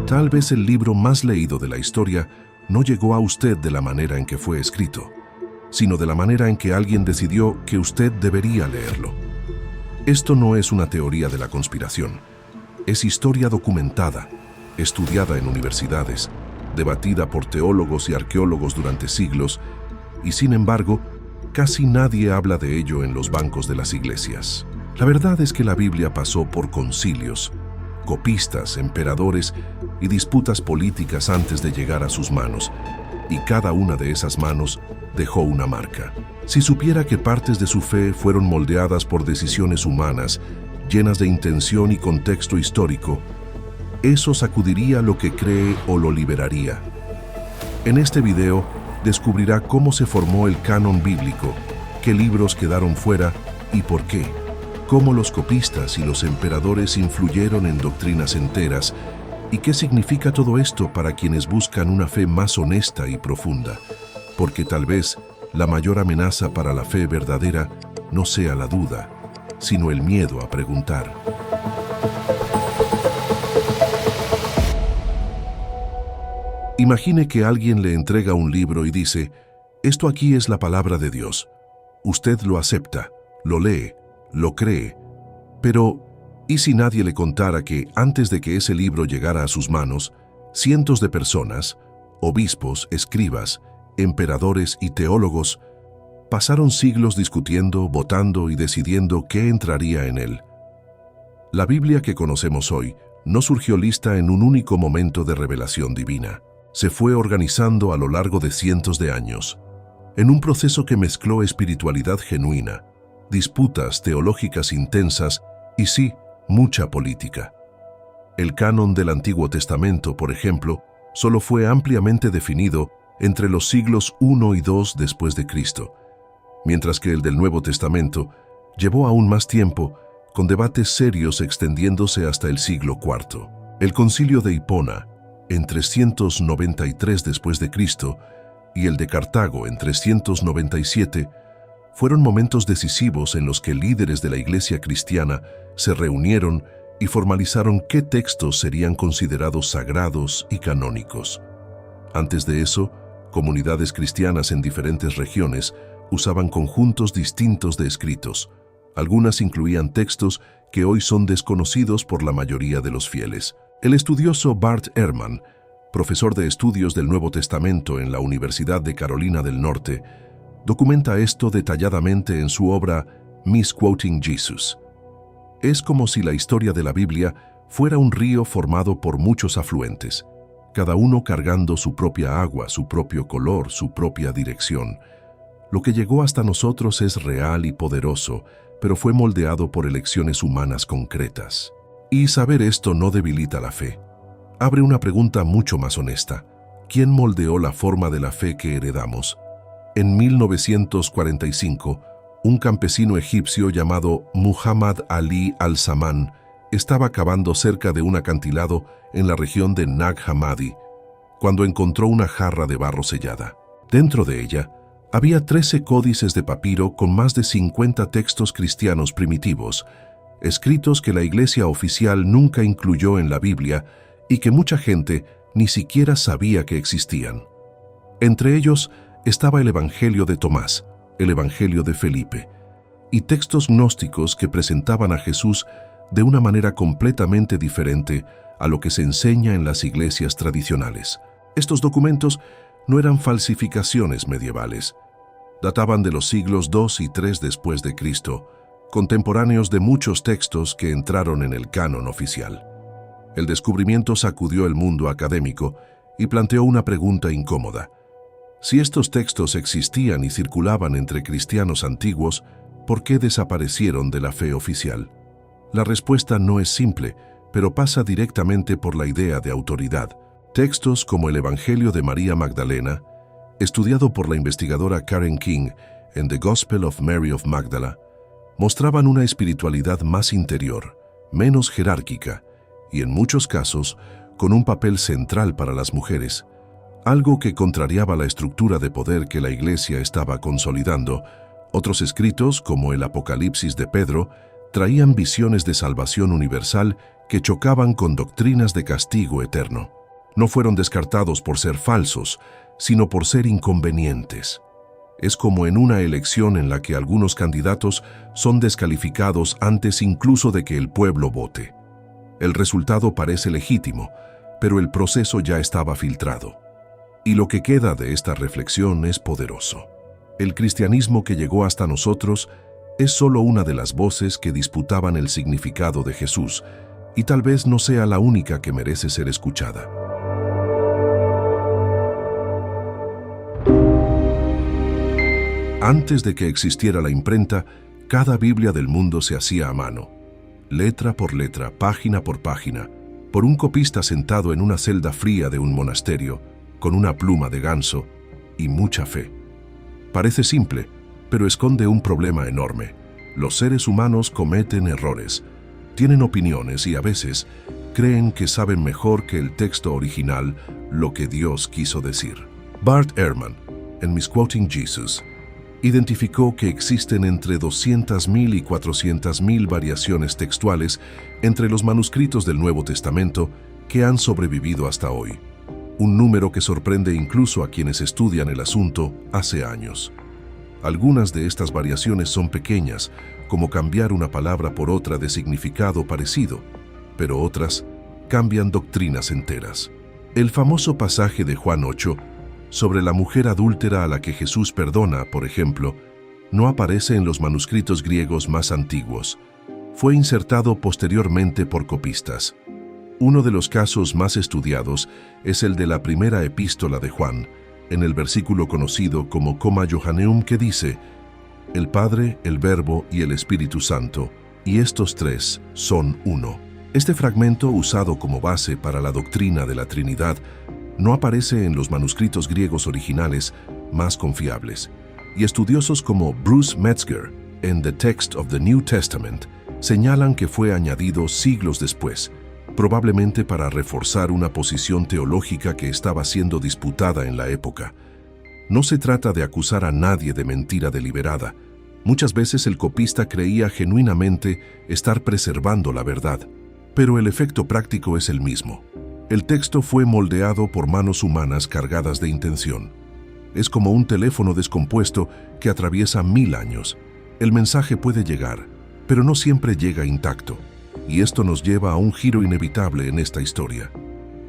Tal vez el libro más leído de la historia no llegó a usted de la manera en que fue escrito, sino de la manera en que alguien decidió que usted debería leerlo. Esto no es una teoría de la conspiración. Es historia documentada, estudiada en universidades, debatida por teólogos y arqueólogos durante siglos, y sin embargo, casi nadie habla de ello en los bancos de las iglesias. La verdad es que la Biblia pasó por concilios, copistas, emperadores y disputas políticas antes de llegar a sus manos, y cada una de esas manos dejó una marca. Si supiera que partes de su fe fueron moldeadas por decisiones humanas, llenas de intención y contexto histórico, eso sacudiría lo que cree o lo liberaría. En este video descubrirá cómo se formó el canon bíblico, qué libros quedaron fuera y por qué, cómo los copistas y los emperadores influyeron en doctrinas enteras y qué significa todo esto para quienes buscan una fe más honesta y profunda, porque tal vez la mayor amenaza para la fe verdadera no sea la duda, sino el miedo a preguntar. Imagine que alguien le entrega un libro y dice, esto aquí es la palabra de Dios. Usted lo acepta, lo lee, lo cree, pero ¿y si nadie le contara que antes de que ese libro llegara a sus manos, cientos de personas, obispos, escribas, emperadores y teólogos, pasaron siglos discutiendo, votando y decidiendo qué entraría en él? La Biblia que conocemos hoy no surgió lista en un único momento de revelación divina. Se fue organizando a lo largo de cientos de años, en un proceso que mezcló espiritualidad genuina, disputas teológicas intensas y sí, mucha política. El canon del Antiguo Testamento, por ejemplo, solo fue ampliamente definido entre los siglos I y II después de Cristo, mientras que el del Nuevo Testamento llevó aún más tiempo, con debates serios extendiéndose hasta el siglo IV. El Concilio de Hipona, en 393 después de Cristo, y el de Cartago en 397, fueron momentos decisivos en los que líderes de la Iglesia cristiana se reunieron y formalizaron qué textos serían considerados sagrados y canónicos. Antes de eso, comunidades cristianas en diferentes regiones usaban conjuntos distintos de escritos. Algunas incluían textos que hoy son desconocidos por la mayoría de los fieles. El estudioso Bart Ehrman, profesor de estudios del Nuevo Testamento en la Universidad de Carolina del Norte, documenta esto detalladamente en su obra Misquoting Jesus. Es como si la historia de la Biblia fuera un río formado por muchos afluentes, cada uno cargando su propia agua, su propio color, su propia dirección. Lo que llegó hasta nosotros es real y poderoso, pero fue moldeado por elecciones humanas concretas. Y saber esto no debilita la fe. Abre una pregunta mucho más honesta. ¿Quién moldeó la forma de la fe que heredamos? En 1945, un campesino egipcio llamado Muhammad Ali al-Samman estaba cavando cerca de un acantilado en la región de Nag Hammadi, cuando encontró una jarra de barro sellada. Dentro de ella, había 13 códices de papiro con más de 50 textos cristianos primitivos, escritos que la Iglesia oficial nunca incluyó en la Biblia y que mucha gente ni siquiera sabía que existían. Entre ellos estaba el Evangelio de Tomás, el Evangelio de Felipe, y textos gnósticos que presentaban a Jesús de una manera completamente diferente a lo que se enseña en las iglesias tradicionales. Estos documentos no eran falsificaciones medievales. Databan de los siglos II y III después de Cristo, contemporáneos de muchos textos que entraron en el canon oficial. El descubrimiento sacudió el mundo académico y planteó una pregunta incómoda. Si estos textos existían y circulaban entre cristianos antiguos, ¿por qué desaparecieron de la fe oficial? La respuesta no es simple, pero pasa directamente por la idea de autoridad. Textos como el Evangelio de María Magdalena, estudiado por la investigadora Karen King en The Gospel of Mary of Magdala, mostraban una espiritualidad más interior, menos jerárquica y en muchos casos con un papel central para las mujeres, algo que contrariaba la estructura de poder que la Iglesia estaba consolidando. Otros escritos, como el Apocalipsis de Pedro, traían visiones de salvación universal que chocaban con doctrinas de castigo eterno. No fueron descartados por ser falsos, sino por ser inconvenientes. Es como en una elección en la que algunos candidatos son descalificados antes incluso de que el pueblo vote. El resultado parece legítimo, pero el proceso ya estaba filtrado. Y lo que queda de esta reflexión es poderoso. El cristianismo que llegó hasta nosotros es solo una de las voces que disputaban el significado de Jesús, y tal vez no sea la única que merece ser escuchada. Antes de que existiera la imprenta, cada Biblia del mundo se hacía a mano, letra por letra, página por página, por un copista sentado en una celda fría de un monasterio, con una pluma de ganso y mucha fe. Parece simple, pero esconde un problema enorme. Los seres humanos cometen errores, tienen opiniones y a veces creen que saben mejor que el texto original lo que Dios quiso decir. Bart Ehrman, en Misquoting Jesus, identificó que existen entre 200.000 y 400.000 variaciones textuales entre los manuscritos del Nuevo Testamento que han sobrevivido hasta hoy, un número que sorprende incluso a quienes estudian el asunto hace años. Algunas de estas variaciones son pequeñas, como cambiar una palabra por otra de significado parecido, pero otras cambian doctrinas enteras. El famoso pasaje de Juan 8, sobre la mujer adúltera a la que Jesús perdona, por ejemplo, no aparece en los manuscritos griegos más antiguos. Fue insertado posteriormente por copistas. Uno de los casos más estudiados es el de la primera epístola de Juan, en el versículo conocido como Comma Johanneum, que dice: el Padre, el Verbo y el Espíritu Santo, y estos tres son uno. Este fragmento, usado como base para la doctrina de la Trinidad, no aparece en los manuscritos griegos originales más confiables, y estudiosos como Bruce Metzger, en The Text of the New Testament, señalan que fue añadido siglos después, probablemente para reforzar una posición teológica que estaba siendo disputada en la época. No se trata de acusar a nadie de mentira deliberada. Muchas veces el copista creía genuinamente estar preservando la verdad, pero el efecto práctico es el mismo. El texto fue moldeado por manos humanas cargadas de intención. Es como un teléfono descompuesto que atraviesa 1000 años. El mensaje puede llegar, pero no siempre llega intacto. Y esto nos lleva a un giro inevitable en esta historia.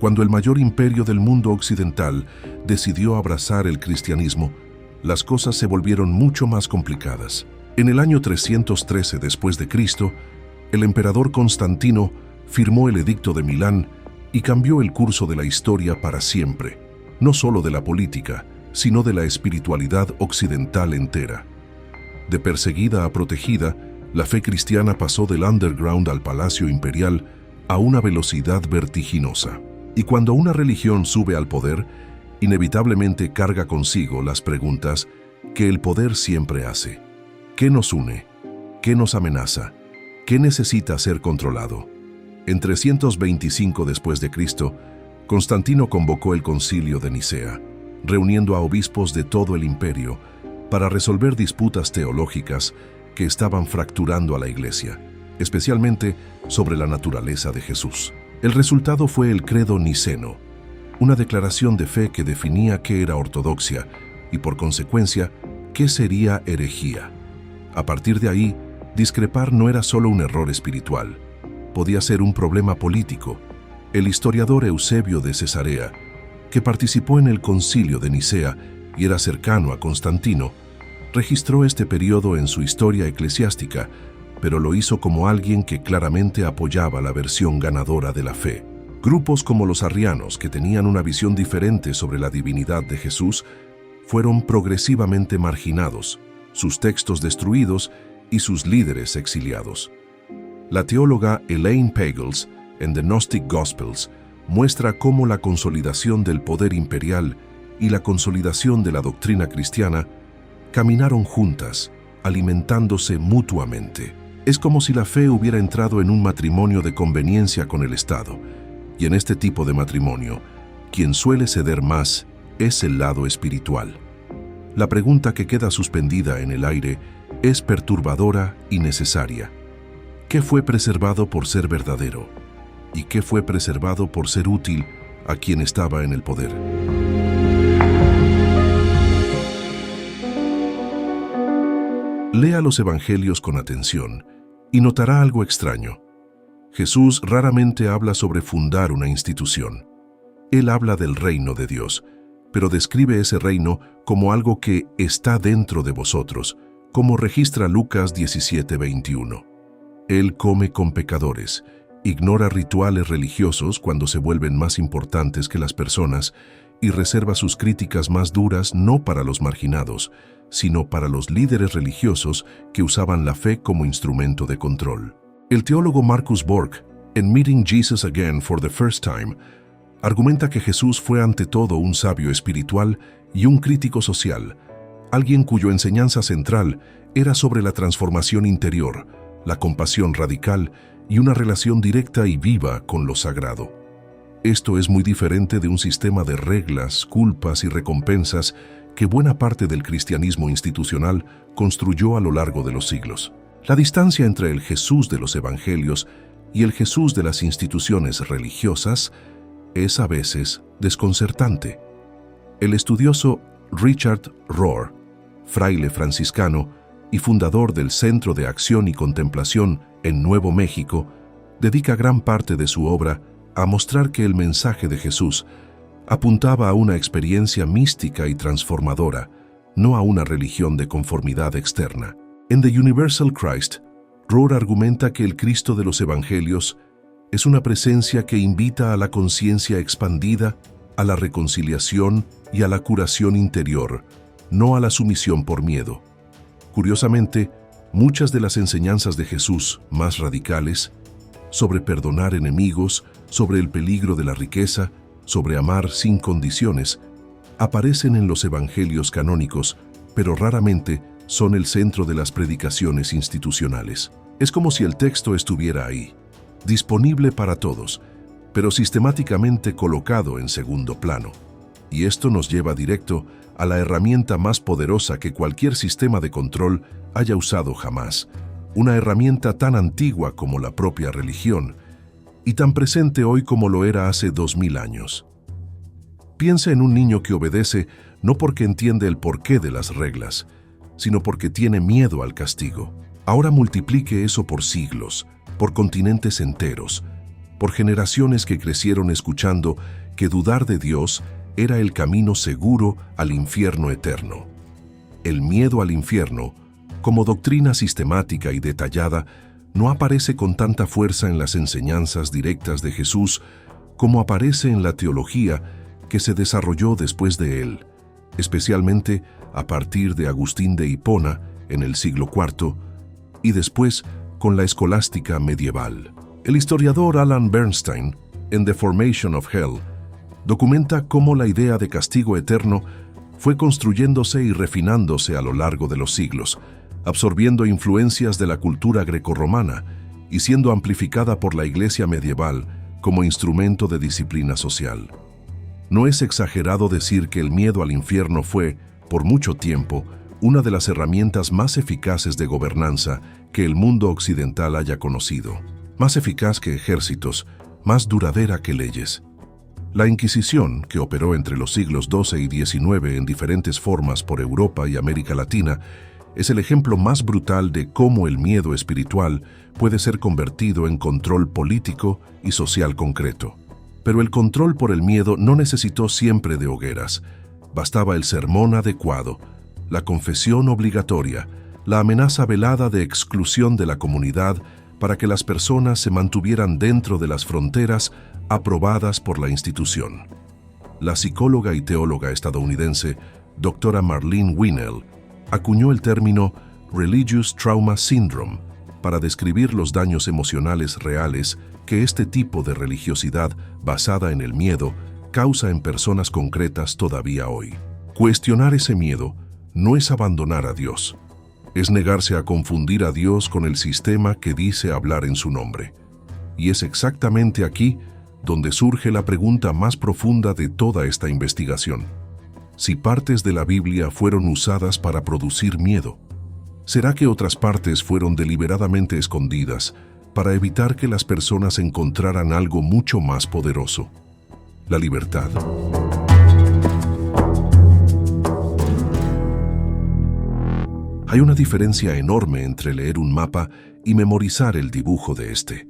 Cuando el mayor imperio del mundo occidental decidió abrazar el cristianismo, las cosas se volvieron mucho más complicadas. En el año 313 después de Cristo, el emperador Constantino firmó el Edicto de Milán y cambió el curso de la historia para siempre, no solo de la política, sino de la espiritualidad occidental entera. De perseguida a protegida, la fe cristiana pasó del underground al palacio imperial a una velocidad vertiginosa. Y cuando una religión sube al poder, inevitablemente carga consigo las preguntas que el poder siempre hace. ¿Qué nos une? ¿Qué nos amenaza? ¿Qué necesita ser controlado? En 325 después de Cristo, Constantino convocó el Concilio de Nicea, reuniendo a obispos de todo el imperio para resolver disputas teológicas que estaban fracturando a la Iglesia, especialmente sobre la naturaleza de Jesús. El resultado fue el Credo Niceno, una declaración de fe que definía qué era ortodoxia y, por consecuencia, qué sería herejía. A partir de ahí, discrepar no era solo un error espiritual, podía ser un problema político. El historiador Eusebio de Cesarea, que participó en el Concilio de Nicea y era cercano a Constantino, registró este periodo en su historia eclesiástica, pero lo hizo como alguien que claramente apoyaba la versión ganadora de la fe. Grupos como los arrianos, que tenían una visión diferente sobre la divinidad de Jesús, fueron progresivamente marginados, sus textos destruidos y sus líderes exiliados. La teóloga Elaine Pagels, en The Gnostic Gospels, muestra cómo la consolidación del poder imperial y la consolidación de la doctrina cristiana caminaron juntas, alimentándose mutuamente. Es como si la fe hubiera entrado en un matrimonio de conveniencia con el Estado, y en este tipo de matrimonio, quien suele ceder más es el lado espiritual. La pregunta que queda suspendida en el aire es perturbadora y necesaria. ¿Qué fue preservado por ser verdadero? ¿Y qué fue preservado por ser útil a quien estaba en el poder? Lea los evangelios con atención y notará algo extraño. Jesús raramente habla sobre fundar una institución. Él habla del reino de Dios, pero describe ese reino como algo que está dentro de vosotros, como registra Lucas 17:21. Él come con pecadores, ignora rituales religiosos cuando se vuelven más importantes que las personas y reserva sus críticas más duras no para los marginados, sino para los líderes religiosos que usaban la fe como instrumento de control. El teólogo Marcus Borg, en Meeting Jesus Again for the First Time, argumenta que Jesús fue ante todo un sabio espiritual y un crítico social, alguien cuya enseñanza central era sobre la transformación interior, la compasión radical y una relación directa y viva con lo sagrado. Esto es muy diferente de un sistema de reglas, culpas y recompensas que buena parte del cristianismo institucional construyó a lo largo de los siglos. La distancia entre el Jesús de los evangelios y el Jesús de las instituciones religiosas es a veces desconcertante. El estudioso Richard Rohr, fraile franciscano y fundador del Centro de Acción y Contemplación en Nuevo México, dedica gran parte de su obra a mostrar que el mensaje de Jesús apuntaba a una experiencia mística y transformadora, no a una religión de conformidad externa. En The Universal Christ, Rohr argumenta que el Cristo de los Evangelios es una presencia que invita a la conciencia expandida, a la reconciliación y a la curación interior, no a la sumisión por miedo. Curiosamente, muchas de las enseñanzas de Jesús más radicales, sobre perdonar enemigos, sobre el peligro de la riqueza, sobre amar sin condiciones, aparecen en los evangelios canónicos, pero raramente son el centro de las predicaciones institucionales. Es como si el texto estuviera ahí, disponible para todos, pero sistemáticamente colocado en segundo plano. Y esto nos lleva directo a la herramienta más poderosa que cualquier sistema de control haya usado jamás, una herramienta tan antigua como la propia religión, y tan presente hoy como lo era hace 2000 años. Piensa en un niño que obedece no porque entiende el porqué de las reglas, sino porque tiene miedo al castigo. Ahora multiplique eso por siglos, por continentes enteros, por generaciones que crecieron escuchando que dudar de Dios era el camino seguro al infierno eterno. El miedo al infierno, como doctrina sistemática y detallada, no aparece con tanta fuerza en las enseñanzas directas de Jesús como aparece en la teología que se desarrolló después de él, especialmente a partir de Agustín de Hipona en el siglo IV y después con la escolástica medieval. El historiador Alan Bernstein, en The Formation of Hell, documenta cómo la idea de castigo eterno fue construyéndose y refinándose a lo largo de los siglos, absorbiendo influencias de la cultura grecorromana y siendo amplificada por la Iglesia medieval como instrumento de disciplina social. No es exagerado decir que el miedo al infierno fue, por mucho tiempo, una de las herramientas más eficaces de gobernanza que el mundo occidental haya conocido. Más eficaz que ejércitos, más duradera que leyes. La Inquisición, que operó entre los siglos XII y XIX en diferentes formas por Europa y América Latina, es el ejemplo más brutal de cómo el miedo espiritual puede ser convertido en control político y social concreto. Pero el control por el miedo no necesitó siempre de hogueras. Bastaba el sermón adecuado, la confesión obligatoria, la amenaza velada de exclusión de la comunidad para que las personas se mantuvieran dentro de las fronteras aprobadas por la institución. La psicóloga y teóloga estadounidense, doctora Marlene Winell, acuñó el término Religious Trauma Syndrome para describir los daños emocionales reales que este tipo de religiosidad basada en el miedo causa en personas concretas todavía hoy. Cuestionar ese miedo no es abandonar a Dios, es negarse a confundir a Dios con el sistema que dice hablar en su nombre. Y es exactamente aquí donde surge la pregunta más profunda de toda esta investigación. Si partes de la Biblia fueron usadas para producir miedo, ¿será que otras partes fueron deliberadamente escondidas para evitar que las personas encontraran algo mucho más poderoso: la libertad. Hay una diferencia enorme entre leer un mapa y memorizar el dibujo de este.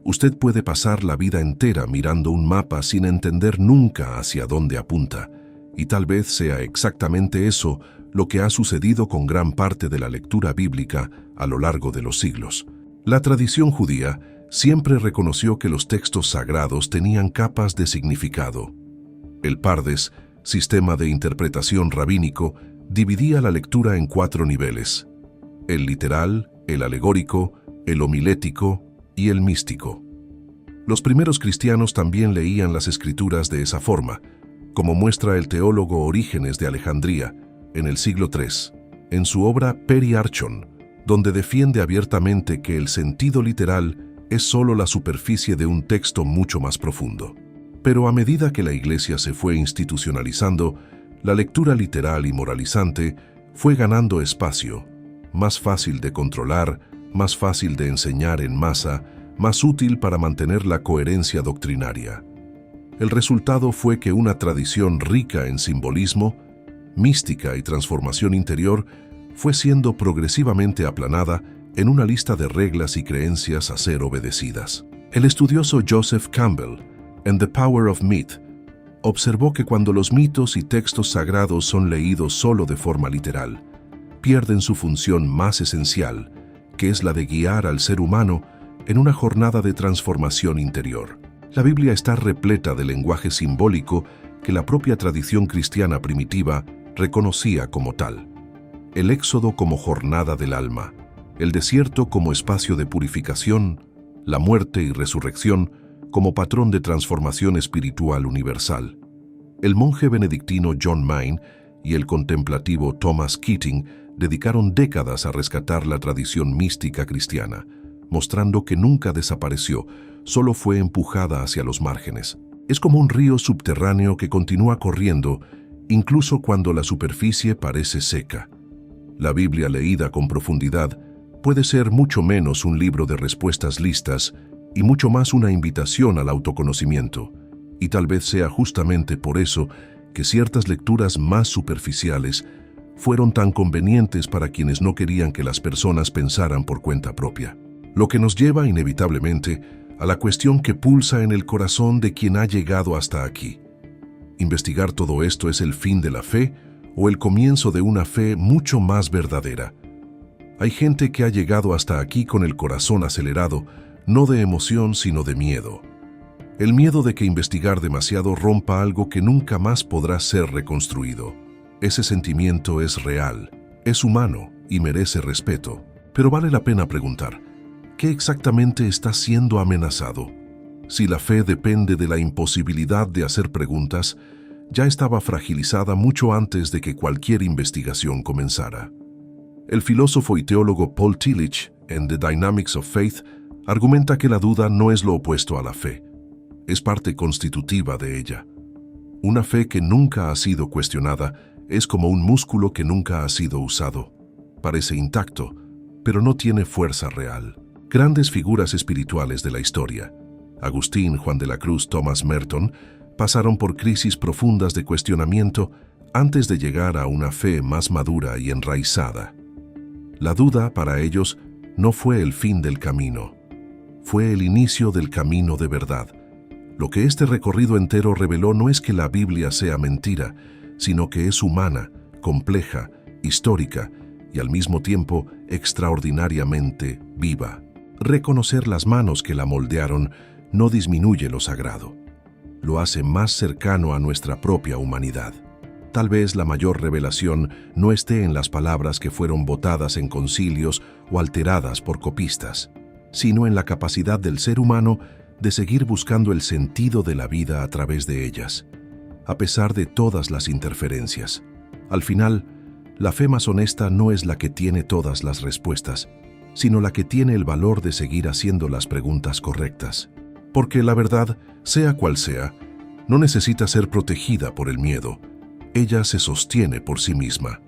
Usted puede pasar la vida entera mirando un mapa sin entender nunca hacia dónde apunta, y tal vez sea exactamente eso lo que ha sucedido con gran parte de la lectura bíblica a lo largo de los siglos. La tradición judía siempre reconoció que los textos sagrados tenían capas de significado. El Pardes, sistema de interpretación rabínico, dividía la lectura en 4 niveles: el literal, el alegórico, el homilético y el místico. Los primeros cristianos también leían las escrituras de esa forma, como muestra el teólogo Orígenes de Alejandría, en el siglo III, en su obra Peri Archon, donde defiende abiertamente que el sentido literal es solo la superficie de un texto mucho más profundo. Pero a medida que la Iglesia se fue institucionalizando, la lectura literal y moralizante fue ganando espacio, más fácil de controlar, más fácil de enseñar en masa, más útil para mantener la coherencia doctrinaria. El resultado fue que una tradición rica en simbolismo, mística y transformación interior fue siendo progresivamente aplanada en una lista de reglas y creencias a ser obedecidas. El estudioso Joseph Campbell, en The Power of Myth, observó que cuando los mitos y textos sagrados son leídos solo de forma literal, pierden su función más esencial, que es la de guiar al ser humano en una jornada de transformación interior. La Biblia está repleta de lenguaje simbólico que la propia tradición cristiana primitiva reconocía como tal. El Éxodo como jornada del alma, el desierto como espacio de purificación, la muerte y resurrección como patrón de transformación espiritual universal. El monje benedictino John Maine y el contemplativo Thomas Keating dedicaron décadas a rescatar la tradición mística cristiana, mostrando que nunca desapareció, solo fue empujada hacia los márgenes. Es como un río subterráneo que continúa corriendo, incluso cuando la superficie parece seca. La Biblia leída con profundidad puede ser mucho menos un libro de respuestas listas y mucho más una invitación al autoconocimiento, y tal vez sea justamente por eso que ciertas lecturas más superficiales fueron tan convenientes para quienes no querían que las personas pensaran por cuenta propia. Lo que nos lleva inevitablemente a la cuestión que pulsa en el corazón de quien ha llegado hasta aquí. ¿Investigar todo esto es el fin de la fe o el comienzo de una fe mucho más verdadera? Hay gente que ha llegado hasta aquí con el corazón acelerado, no de emoción sino de miedo. El miedo de que investigar demasiado rompa algo que nunca más podrá ser reconstruido. Ese sentimiento es real, es humano y merece respeto. Pero vale la pena preguntar, ¿qué exactamente está siendo amenazado? Si la fe depende de la imposibilidad de hacer preguntas, ya estaba fragilizada mucho antes de que cualquier investigación comenzara. El filósofo y teólogo Paul Tillich, en The Dynamics of Faith, argumenta que la duda no es lo opuesto a la fe, es parte constitutiva de ella. Una fe que nunca ha sido cuestionada es como un músculo que nunca ha sido usado. Parece intacto, pero no tiene fuerza real. Grandes figuras espirituales de la historia, Agustín, Juan de la Cruz, Thomas Merton, pasaron por crisis profundas de cuestionamiento antes de llegar a una fe más madura y enraizada. La duda, para ellos, no fue el fin del camino, fue el inicio del camino de verdad. Lo que este recorrido entero reveló no es que la Biblia sea mentira, sino que es humana, compleja, histórica y al mismo tiempo extraordinariamente viva. Reconocer las manos que la moldearon no disminuye lo sagrado, lo hace más cercano a nuestra propia humanidad. Tal vez la mayor revelación no esté en las palabras que fueron votadas en concilios o alteradas por copistas, sino en la capacidad del ser humano de seguir buscando el sentido de la vida a través de ellas, a pesar de todas las interferencias. Al final, la fe más honesta no es la que tiene todas las respuestas, sino la que tiene el valor de seguir haciendo las preguntas correctas. Porque la verdad, sea cual sea, no necesita ser protegida por el miedo. Ella se sostiene por sí misma.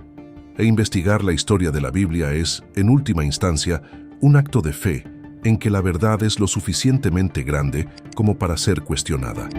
E investigar la historia de la Biblia es, en última instancia, un acto de fe en que la verdad es lo suficientemente grande como para ser cuestionada.